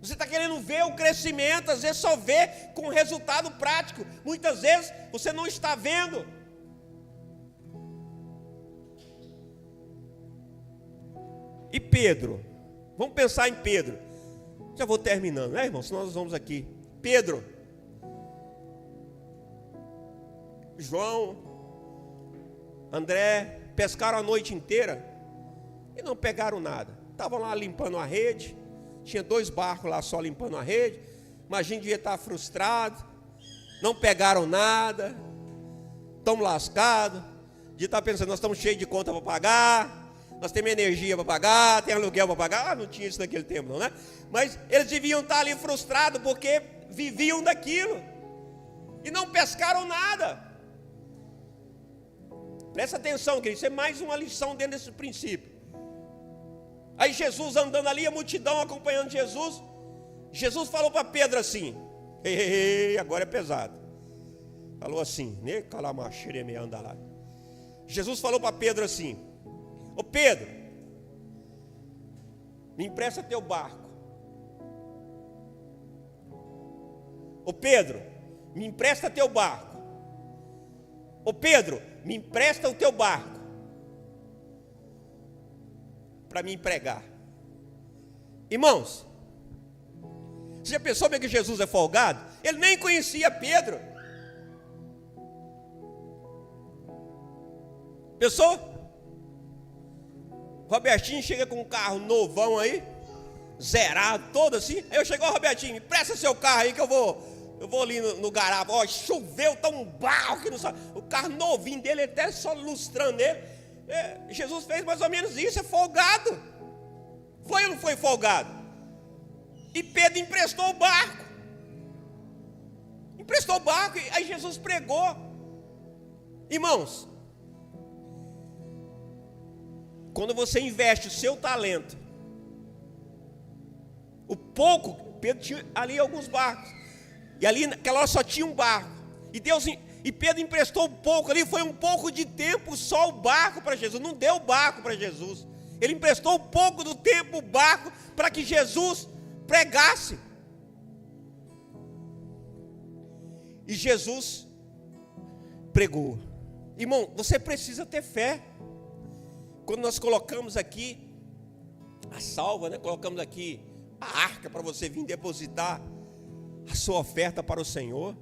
Você está querendo ver o crescimento, às vezes só vê com resultado prático. Muitas vezes você não está vendo. E Pedro, vamos pensar em Pedro. Já vou terminando, né, irmão? Senão nós vamos aqui. Pedro, João, André, pescaram a noite inteira e não pegaram nada. Estavam lá limpando a rede. Tinha 2 barcos lá só limpando a rede. Imagina, devia estar frustrado. Não pegaram nada. Estão lascados. Devia estar pensando, nós estamos cheios de conta para pagar. Nós temos energia para pagar, tem aluguel para pagar. Não tinha isso naquele tempo não, né? Mas eles deviam estar ali frustrados porque viviam daquilo. E não pescaram nada. Presta atenção, querido, isso é mais uma lição dentro desse princípio. Aí Jesus andando ali, a multidão acompanhando Jesus. Jesus falou para Pedro assim, agora é pesado. Falou assim, né? Jesus falou para Pedro assim: ô Pedro, me empresta teu barco. Ô Pedro, me empresta teu barco. Ô Pedro, me empresta o teu barco para me pregar. Irmãos, você já pensou bem que Jesus é folgado? Ele nem conhecia Pedro. Pensou? Robertinho chega com um carro novão aí, zerado, todo assim. Aí eu chego, ó, Robertinho, me presta seu carro aí que eu vou ali no garapa. Ó, choveu, tá um barro que não sabe. O carro novinho dele, até só lustrando ele. Jesus fez mais ou menos isso, é folgado. Foi ou não foi folgado? E Pedro emprestou o barco. Emprestou o barco, e aí Jesus pregou. Irmãos, quando você investe o seu talento, o pouco, Pedro tinha ali alguns barcos, e ali naquela hora só tinha um barco, e Pedro emprestou um pouco ali, foi um pouco de tempo só o barco para Jesus, não deu o barco para Jesus, ele emprestou um pouco do tempo o barco para que Jesus pregasse. E Jesus pregou. Irmão, você precisa ter fé. Quando nós colocamos aqui a salva, né? Colocamos aqui a arca para você vir depositar a sua oferta para o Senhor.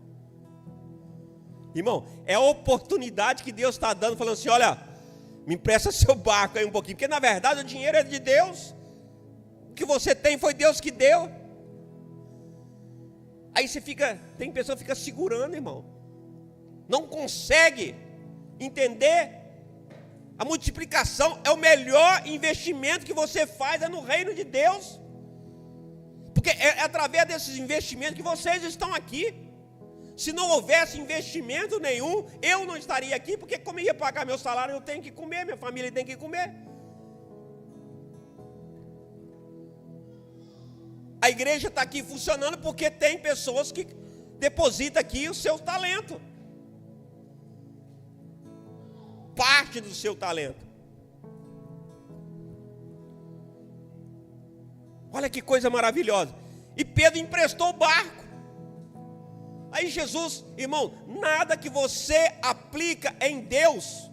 Irmão, é a oportunidade que Deus está dando, falando assim, olha, me empresta seu barco aí um pouquinho, porque na verdade o dinheiro é de Deus. O que você tem foi Deus que deu. Aí tem pessoa que fica segurando, irmão. Não consegue entender. A multiplicação é o melhor investimento que você faz, é no reino de Deus. Porque é através desses investimentos que vocês estão aqui. Se não houvesse investimento nenhum, eu não estaria aqui, porque como eu ia pagar meu salário, eu tenho que comer, minha família tem que comer. A igreja está aqui funcionando porque tem pessoas que depositam aqui o seu talento. Parte do seu talento. Olha que coisa maravilhosa. E Pedro emprestou o barco. Aí Jesus, irmão, nada que você aplica em Deus,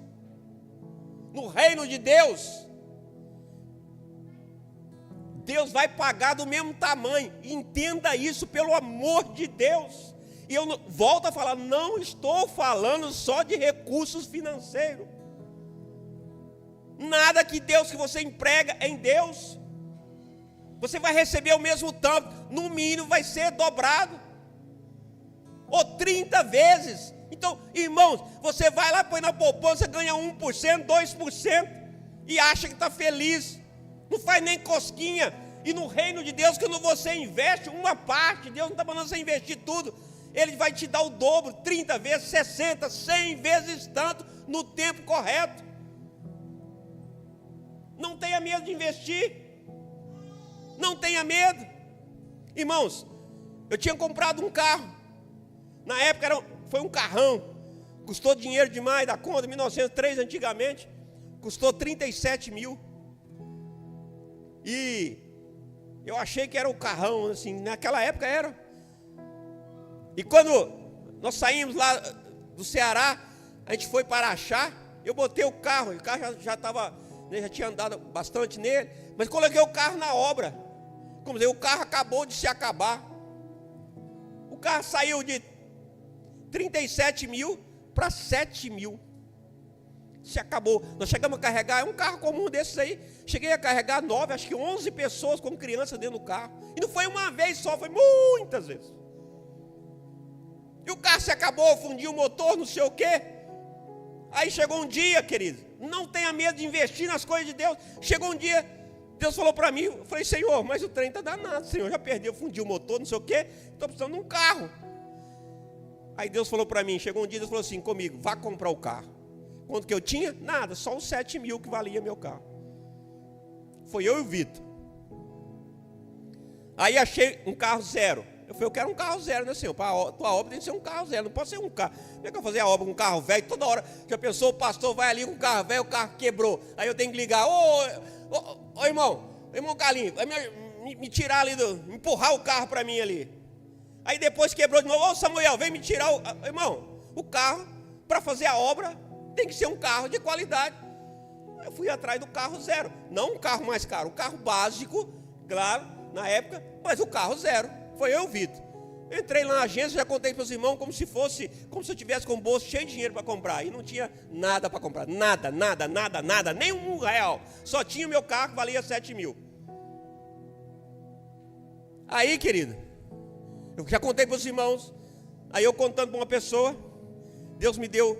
no reino de Deus, Deus vai pagar do mesmo tamanho. Entenda isso, pelo amor de Deus. E eu volto a falar, não estou falando só de recursos financeiros. Nada que você emprega em Deus, você vai receber o mesmo tanto, no mínimo vai ser dobrado, ou 30 vezes. Então, irmãos, você vai lá, põe na poupança, ganha 1%, 2%, e acha que está feliz, não faz nem cosquinha. E no reino de Deus, quando você investe uma parte, Deus não está mandando você investir tudo, Ele vai te dar o dobro, 30 vezes, 60, 100 vezes tanto, no tempo correto. Não tenha medo de investir. Não tenha medo. Irmãos, eu tinha comprado um carro. Na época foi um carrão. Custou dinheiro demais da conta, 1903 antigamente. Custou 37 mil. E eu achei que era o carrão, assim, naquela época era. E quando nós saímos lá do Ceará, a gente foi para Araxá, eu botei o carro já estava, já tinha andado bastante nele, mas coloquei o carro na obra. Como dizer, o carro acabou de se acabar. O carro saiu de 37 mil para 7 mil. Se acabou. Nós chegamos a carregar, é um carro comum desses aí. Cheguei a carregar 9, acho que 11 pessoas com criança dentro do carro. E não foi uma vez só, foi muitas vezes. E o carro se acabou, fundiu o motor, não sei o quê. Aí chegou um dia, querido, não tenha medo de investir nas coisas de Deus. Chegou um dia, Deus falou para mim, eu falei, Senhor, mas o trem está danado, Senhor, já perdeu, fundiu o motor, não sei o quê, estou precisando de um carro. Aí Deus falou para mim, chegou um dia, Deus falou assim comigo, vá comprar o carro. Quanto que eu tinha? Nada, só os 7 mil que valia meu carro. Foi eu e o Vitor. Aí achei um carro zero. Eu falei, eu quero um carro zero, né, Senhor? Para a tua obra tem que ser um carro zero, não pode ser um carro. Como é que eu vou fazer a obra com um carro velho? Toda hora que a pessoa, o pastor vai ali com um carro velho, o carro quebrou. Aí eu tenho que ligar, ô irmão Carlinhos, vai me tirar ali, me empurrar o carro para mim ali. Aí depois quebrou de novo, ô Samuel, vem me tirar irmão, o carro para fazer a obra tem que ser um carro de qualidade. Eu fui atrás do carro zero, não um carro mais caro, um carro básico, claro, na época, mas o carro zero. Foi eu, Vitor. Entrei lá na agência, já contei para os irmãos como se eu tivesse com o bolso cheio de dinheiro para comprar. E não tinha nada para comprar, nada, nem R$1. Só tinha o meu carro que valia 7 mil. Aí, querido, eu já contei para os irmãos. Aí eu contando para uma pessoa, Deus me deu,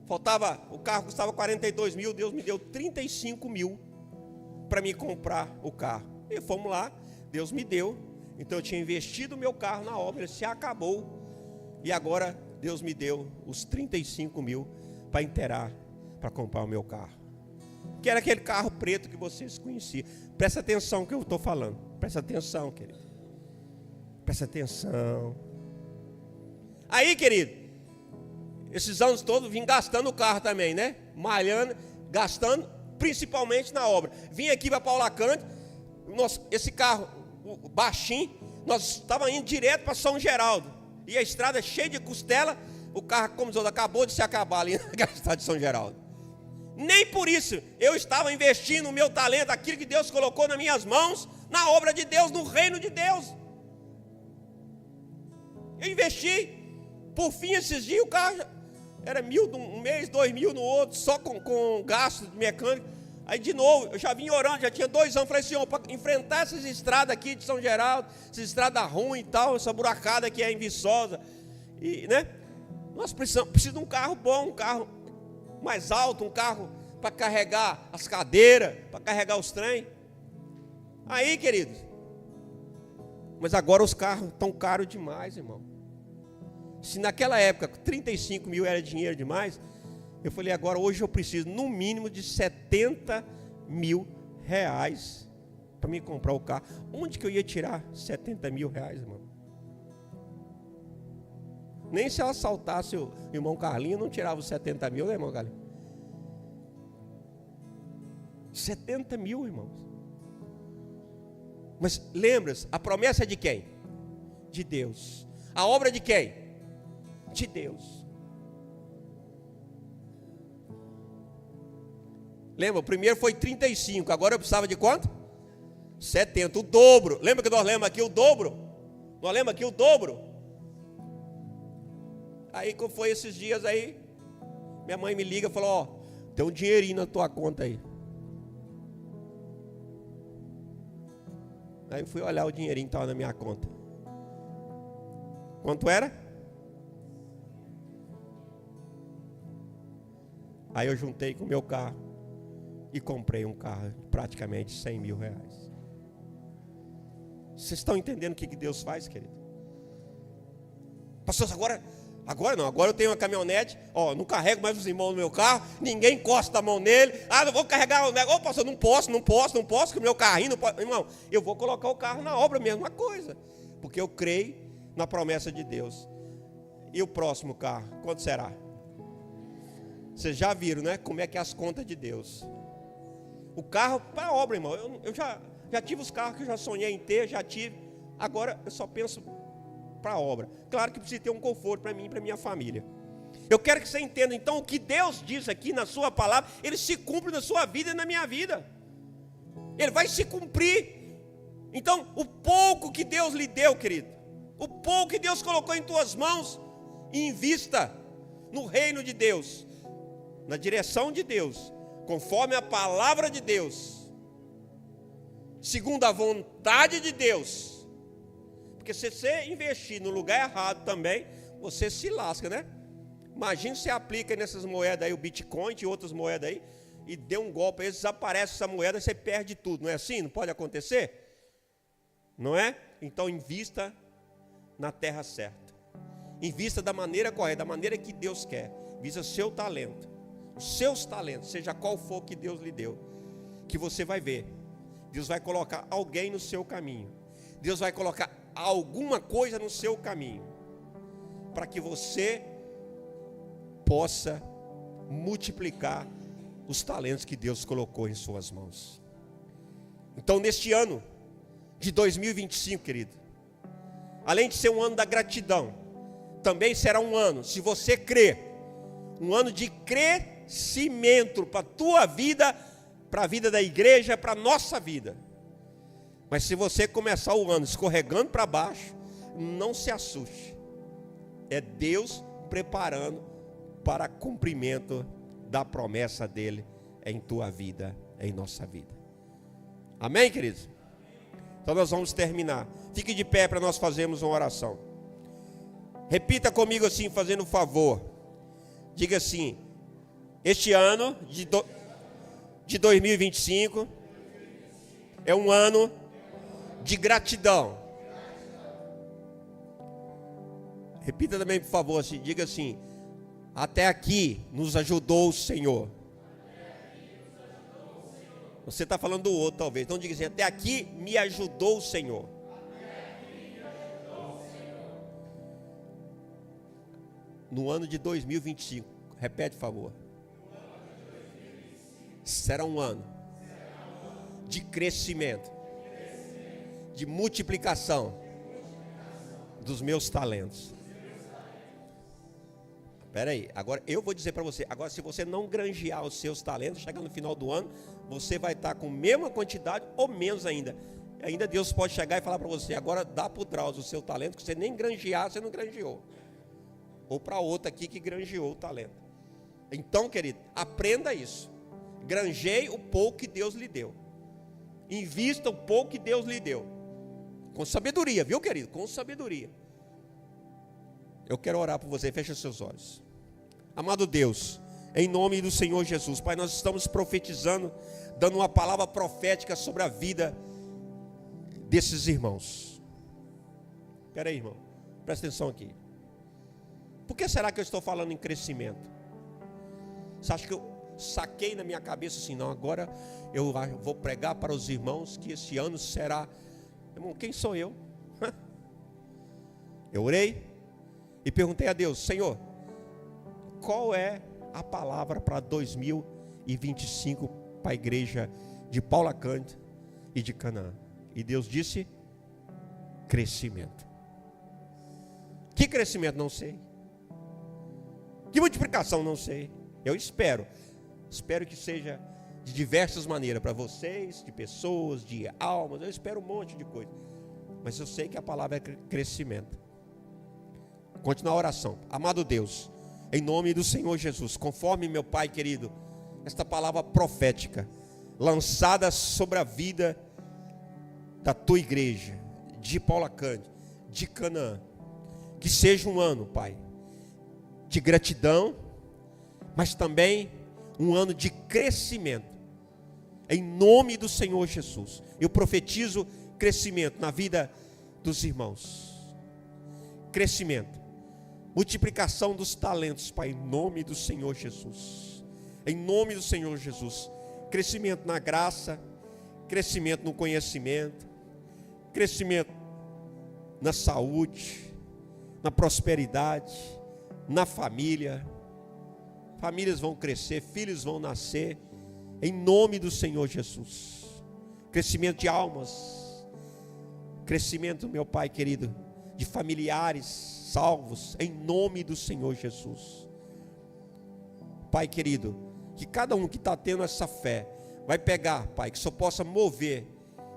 o carro custava 42 mil, Deus me deu 35 mil para me comprar o carro. E fomos lá, Deus me deu. Então eu tinha investido o meu carro na obra, ele se acabou. E agora Deus me deu os 35 mil para inteirar, para comprar o meu carro. Que era aquele carro preto que vocês conheciam. Presta atenção no que eu estou falando. Presta atenção, querido. Presta atenção. Aí, querido, esses anos todos vim gastando o carro também, né? Malhando, gastando, principalmente na obra. Vim aqui para Paulacante, esse carro baixinho, nós estávamos indo direto para São Geraldo. E a estrada cheia de costela, o carro, como diz, acabou de se acabar ali na estrada de São Geraldo. Nem por isso eu estava investindo o meu talento, aquilo que Deus colocou nas minhas mãos, na obra de Deus, no reino de Deus. Eu investi. Por fim, esses dias o carro era 1.000 um mês, 2.000 no outro, só com gasto de mecânico. Aí de novo, eu já vim orando, já tinha 2 anos, falei, Senhor, para enfrentar essas estradas aqui de São Geraldo, essas estradas ruins e tal, essa buracada que é em Viçosa, e, né? Nós precisamos de um carro bom, um carro mais alto, um carro para carregar as cadeiras, para carregar os trem. Aí, queridos, mas agora os carros estão caros demais, irmão. Se naquela época 35 mil era dinheiro demais, eu falei, agora hoje eu preciso no mínimo de 70 mil reais para me comprar o carro. Onde que eu ia tirar 70 mil reais, irmão? Nem se eu assaltasse o irmão Carlinho, não tirava os 70 mil, né, irmão Carlinho? 70 mil, irmãos. Mas lembra-se, a promessa é de quem? De Deus. A obra de quem? De Deus. Lembra, o primeiro foi 35, agora eu precisava de quanto? 70, o dobro. Lembra que nós lemos aqui o dobro? Nós lemos aqui o dobro. Aí, como foi esses dias aí, minha mãe me liga e falou, ó, tem um dinheirinho na tua conta aí. Aí eu fui olhar o dinheirinho que estava na minha conta. Quanto era? Aí eu juntei com o meu carro e comprei um carro de praticamente 100 mil reais. Vocês estão entendendo o que Deus faz, querido? Pastor, agora não, agora eu tenho uma caminhonete, ó, não carrego mais os irmãos no meu carro, ninguém encosta a mão nele, não vou carregar o negócio, pastor, não posso, que o meu carrinho não pode. Irmão, eu vou colocar o carro na obra, mesma coisa, porque eu creio na promessa de Deus. E o próximo carro, quanto será? Vocês já viram, né, como é que é as contas de Deus. O carro para a obra, irmão, eu já tive os carros que eu já sonhei em ter, já tive, agora eu só penso para a obra. Claro que precisa ter um conforto para mim e para minha família. Eu quero que você entenda, então, o que Deus diz aqui na sua palavra, ele se cumpre na sua vida e na minha vida. Ele vai se cumprir. Então, o pouco que Deus lhe deu, querido, o pouco que Deus colocou em tuas mãos, invista no reino de Deus, na direção de Deus, conforme a palavra de Deus, segundo a vontade de Deus. Porque se você investir no lugar errado também, você se lasca, né? Imagina se você aplica nessas moedas aí, o Bitcoin e outras moedas aí, e deu um golpe aí, desaparece essa moeda, você perde tudo, não é assim? Não pode acontecer? Não é? Então invista na terra certa. Invista da maneira correta, da maneira que Deus quer. Invista seu talento, os seus talentos, seja qual for que Deus lhe deu, que você vai ver. Deus vai colocar alguém no seu caminho. Deus vai colocar alguma coisa no seu caminho, para que você possa multiplicar os talentos que Deus colocou em suas mãos. Então, neste ano de 2025, querido, além de ser um ano da gratidão, também será um ano, se você crer, Um ano de crescimento para a tua vida, para a vida da igreja, para a nossa vida. Mas se você começar o ano escorregando para baixo, não se assuste. É Deus preparando para cumprimento da promessa dele em tua vida, em nossa vida. Amém, queridos? Então nós vamos terminar. Fique de pé para nós fazermos uma oração. Repita comigo assim, fazendo um favor. Diga assim: este ano de 2025 é um ano de gratidão. Repita também, por favor, assim, diga assim: até aqui nos ajudou o Senhor. Você está falando do outro, talvez. Então diga assim: até aqui me ajudou o Senhor. No ano de 2025, repete, por favor. Será um ano de crescimento, de multiplicação dos meus talentos. Espera aí, agora eu vou dizer para você. Agora, se você não granjear os seus talentos, chegar no final do ano, você vai estar com a mesma quantidade ou menos ainda. Ainda Deus pode chegar e falar para você: agora dá para o Drauzio o seu talento, que você nem granjear, você não granjeou. Ou para outra aqui que granjeou o talento. Então, querido, aprenda isso. Granjeie o pouco que Deus lhe deu. Invista o pouco que Deus lhe deu. Com sabedoria, viu, querido? Com sabedoria. Eu quero orar por você. Feche os seus olhos. Amado Deus, em nome do Senhor Jesus, Pai, nós estamos profetizando, dando uma palavra profética sobre a vida desses irmãos. Espera aí, irmão. Presta atenção aqui. Por que será que eu estou falando em crescimento? Você acha que eu saquei na minha cabeça assim: não, agora eu vou pregar para os irmãos que esse ano será... Irmão, quem sou eu? Eu orei e perguntei a Deus: Senhor, qual é a palavra para 2025 para a igreja de Paula Cândido e de Canaã? E Deus disse: crescimento. Que crescimento? Não sei. Que multiplicação? Não sei. Eu espero que seja de diversas maneiras, para vocês, de pessoas, de almas. Eu espero um monte de coisa, mas eu sei que a palavra é crescimento. Continua a oração. Amado Deus, em nome do Senhor Jesus, conforme, meu Pai querido, esta palavra profética lançada sobre a vida da tua igreja de Paula Cândido, de Canaã, que seja um ano, Pai, de gratidão, mas também um ano de crescimento, em nome do Senhor Jesus. Eu profetizo crescimento na vida dos irmãos, crescimento, multiplicação dos talentos, Pai, em nome do Senhor Jesus, em nome do Senhor Jesus. Crescimento na graça, crescimento no conhecimento, crescimento na saúde, na prosperidade, na família. Famílias vão crescer, filhos vão nascer, em nome do Senhor Jesus. Crescimento de almas, crescimento, meu Pai querido, de familiares salvos, em nome do Senhor Jesus. Pai querido, que cada um que está tendo essa fé vai pegar, Pai, que só possa mover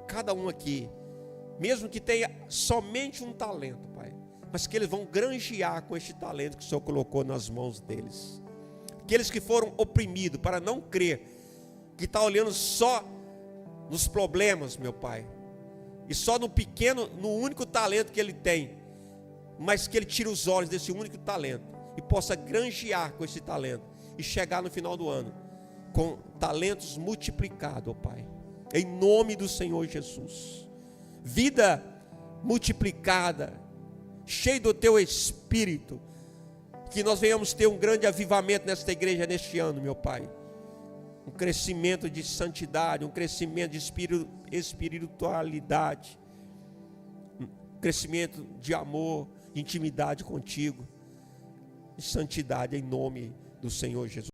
cada um aqui, mesmo que tenha somente um talento, Pai, mas que eles vão granjear com este talento que o Senhor colocou nas mãos deles. Aqueles que foram oprimidos para não crer, que está olhando só nos problemas, meu Pai, e só no pequeno, no único talento que ele tem, mas que ele tire os olhos desse único talento e possa granjear com esse talento e chegar no final do ano com talentos multiplicados, ó Pai, em nome do Senhor Jesus. Vida multiplicada, cheio do teu Espírito, que nós venhamos ter um grande avivamento nesta igreja neste ano, meu Pai. Um crescimento de santidade, um crescimento de espiritualidade, um crescimento de amor, de intimidade contigo, de santidade, em nome do Senhor Jesus.